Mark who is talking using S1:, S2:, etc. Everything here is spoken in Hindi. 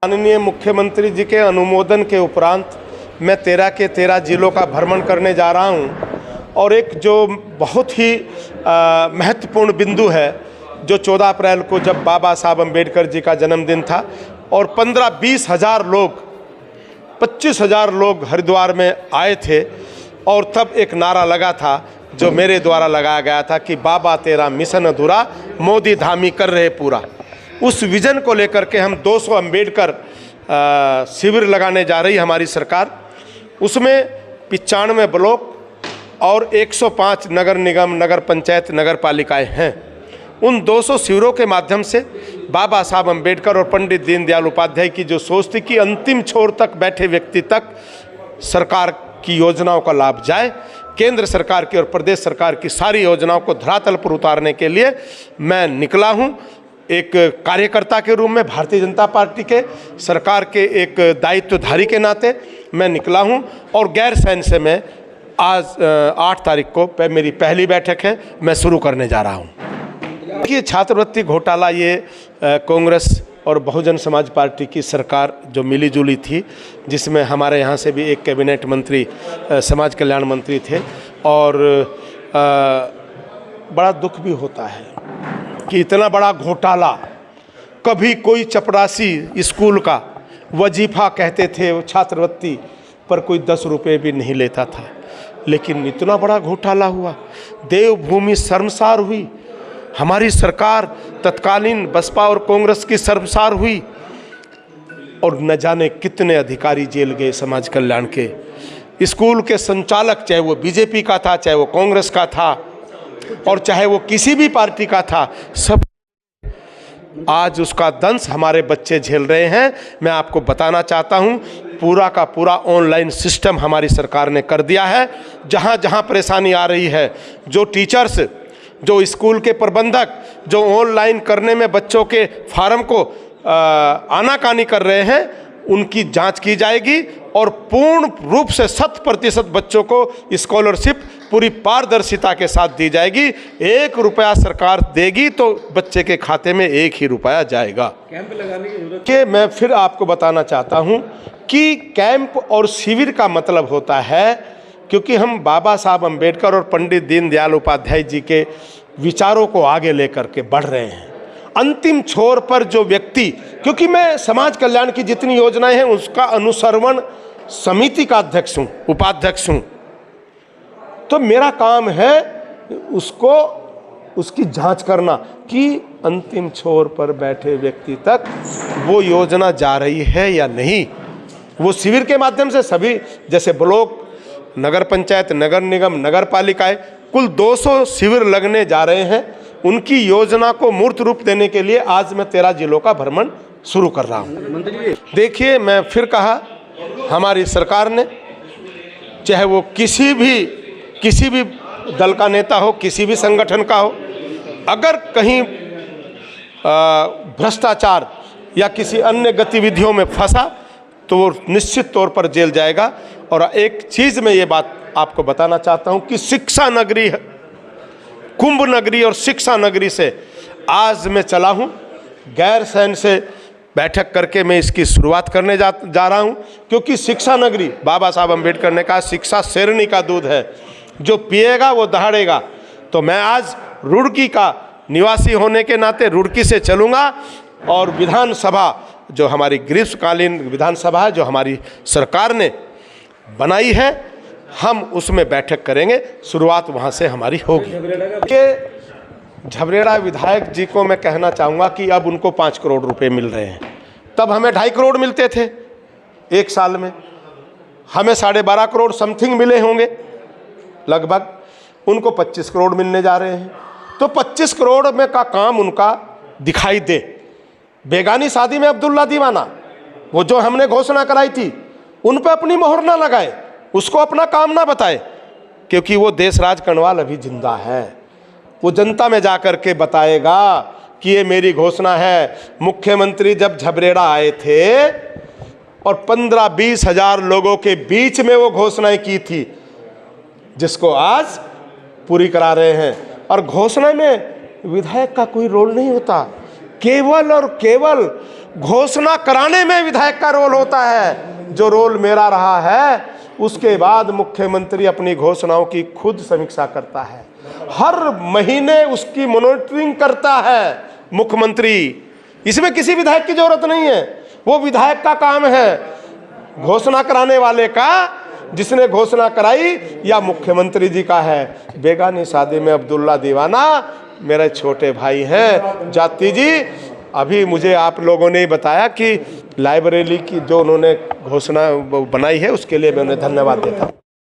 S1: माननीय मुख्यमंत्री जी के अनुमोदन के उपरांत मैं 13 के 13 जिलों का भ्रमण करने जा रहा हूं और एक जो बहुत ही महत्वपूर्ण बिंदु है, जो 14 अप्रैल को जब बाबा साहब अम्बेडकर जी का जन्मदिन था और 15-20 हज़ार लोग 25 हज़ार लोग हरिद्वार में आए थे और तब एक नारा लगा था जो मेरे द्वारा लगाया गया था कि बाबा तेरा मिशन अधूरा, मोदी धामी कर रहे पूरा। उस विज़न को लेकर के हम 200 अम्बेडकर शिविर लगाने जा रही हमारी सरकार। उसमें 95 ब्लॉक और 105 नगर निगम, नगर पंचायत, नगर पालिकाएँ हैं। उन 200 शिविरों के माध्यम से बाबा साहब अम्बेडकर और पंडित दीनदयाल उपाध्याय की जो सोच थी कि अंतिम छोर तक बैठे व्यक्ति तक सरकार की योजनाओं का लाभ जाए, केंद्र सरकार की और प्रदेश सरकार की सारी योजनाओं को धरातल पर उतारने के लिए मैं निकला हूं। एक कार्यकर्ता के रूप में भारतीय जनता पार्टी के सरकार के एक दायित्वधारी के नाते मैं निकला हूं और गैरसैंण से मैं आज 8 तारीख को मेरी पहली बैठक है, मैं शुरू करने जा रहा हूं। देखिए, छात्रवृत्ति घोटाला ये कांग्रेस और बहुजन समाज पार्टी की सरकार जो मिली जुली थी, जिसमें हमारे यहाँ से भी एक कैबिनेट मंत्री समाज कल्याण मंत्री थे, और बड़ा दुख भी होता है कि इतना बड़ा घोटाला, कभी कोई चपरासी स्कूल का वजीफा कहते थे वो छात्रवृत्ति पर कोई 10 रुपये भी नहीं लेता था, लेकिन इतना बड़ा घोटाला हुआ, देवभूमि शर्मसार हुई, हमारी सरकार तत्कालीन बसपा और कांग्रेस की शर्मसार हुई और न जाने कितने अधिकारी जेल गए समाज कल्याण के। स्कूल के संचालक, चाहे वो बीजेपी का था, चाहे वो कांग्रेस का था और चाहे वो किसी भी पार्टी का था, सब आज उसका दंश हमारे बच्चे झेल रहे हैं। मैं आपको बताना चाहता हूं, पूरा का पूरा ऑनलाइन सिस्टम हमारी सरकार ने कर दिया है। जहां जहां परेशानी आ रही है, जो टीचर्स, जो स्कूल के प्रबंधक जो ऑनलाइन करने में बच्चों के फार्म को आनाकानी कर रहे हैं, उनकी जांच की जाएगी और पूर्ण रूप से 100% बच्चों को स्कॉलरशिप पूरी पारदर्शिता के साथ दी जाएगी। 1 रुपया सरकार देगी तो बच्चे के खाते में 1 ही रुपया जाएगा। कैंप लगाने की जरूरत है। मैं फिर आपको बताना चाहता हूं कि कैंप और शिविर का मतलब होता है, क्योंकि हम बाबा साहब अम्बेडकर और पंडित दीनदयाल उपाध्याय जी के विचारों को आगे लेकर के बढ़ रहे हैं। अंतिम छोर पर जो व्यक्ति, क्योंकि मैं समाज कल्याण की जितनी योजनाएं हैं उसका अनुसरण समिति का अध्यक्ष हूं, उपाध्यक्ष हूं, तो मेरा काम है उसकी जांच करना कि अंतिम छोर पर बैठे व्यक्ति तक वो योजना जा रही है या नहीं। वो शिविर के माध्यम से सभी, जैसे ब्लॉक, नगर पंचायत, नगर निगम, नगर पालिकाएं, कुल 200 शिविर लगने जा रहे हैं। उनकी योजना को मूर्त रूप देने के लिए आज मैं 13 जिलों का भ्रमण शुरू कर रहा हूं। देखिए, मैं फिर कहा, हमारी सरकार ने, चाहे वो किसी भी दल का नेता हो, किसी भी संगठन का हो, अगर कहीं भ्रष्टाचार या किसी अन्य गतिविधियों में फंसा तो वो निश्चित तौर पर जेल जाएगा। और एक चीज़ मैं ये बात आपको बताना चाहता हूं कि शिक्षा नगरी, कुंभ नगरी और शिक्षा नगरी से आज मैं चला हूं, गैरसैंण से बैठक करके मैं इसकी शुरुआत करने जा रहा हूं, क्योंकि शिक्षा नगरी, बाबा साहब अम्बेडकर ने कहा शिक्षा शेरनी का दूध है, जो पिएगा वो दहाड़ेगा। तो मैं आज रुड़की का निवासी होने के नाते रुड़की से चलूँगा और विधानसभा, जो हमारी ग्रीष्मकालीन विधानसभा है, जो हमारी सरकार ने बनाई है, हम उसमें बैठक करेंगे। शुरुआत वहाँ से हमारी होगी। कि झबरेड़ा विधायक जी को मैं कहना चाहूँगा कि अब उनको 5 करोड़ रुपए मिल रहे हैं। तब हमें 2.5 करोड़ मिलते थे एक साल में, हमें 12.5 करोड़ समथिंग मिले होंगे लगभग, उनको 25 करोड़ मिलने जा रहे हैं। तो 25 करोड़ में का काम उनका दिखाई दे। बेगानी शादी में अब्दुल्ला दीवाना, वो जो हमने घोषणा कराई थी, उन पे अपनी मोहर ना लगाए, उसको अपना काम ना बताए, क्योंकि वो देशराज कणवाल अभी जिंदा है। वो जनता में जाकर के बताएगा कि ये मेरी घोषणा है। मुख्यमंत्री जब झबरेड़ा आए थे और 15-20 हज़ार लोगों के बीच में वो घोषणाएं की थी, जिसको आज पूरी करा रहे हैं। और घोषणा में विधायक का कोई रोल नहीं होता, केवल और केवल घोषणा कराने में विधायक का रोल होता है, जो रोल मेरा रहा है। उसके बाद मुख्यमंत्री अपनी घोषणाओं की खुद समीक्षा करता है, हर महीने उसकी मॉनिटरिंग करता है मुख्यमंत्री। इसमें किसी विधायक की जरूरत नहीं है, वो विधायक का काम है घोषणा कराने वाले का, जिसने घोषणा कराई, या मुख्यमंत्री जी का है। बेगानी शादी में अब्दुल्ला दीवाना मेरे छोटे भाई हैं। जाती जी, अभी मुझे आप लोगों ने बताया कि लाइब्रेरी की जो उन्होंने घोषणा बनाई है, उसके लिए मैं उन्हें धन्यवाद देता हूँ।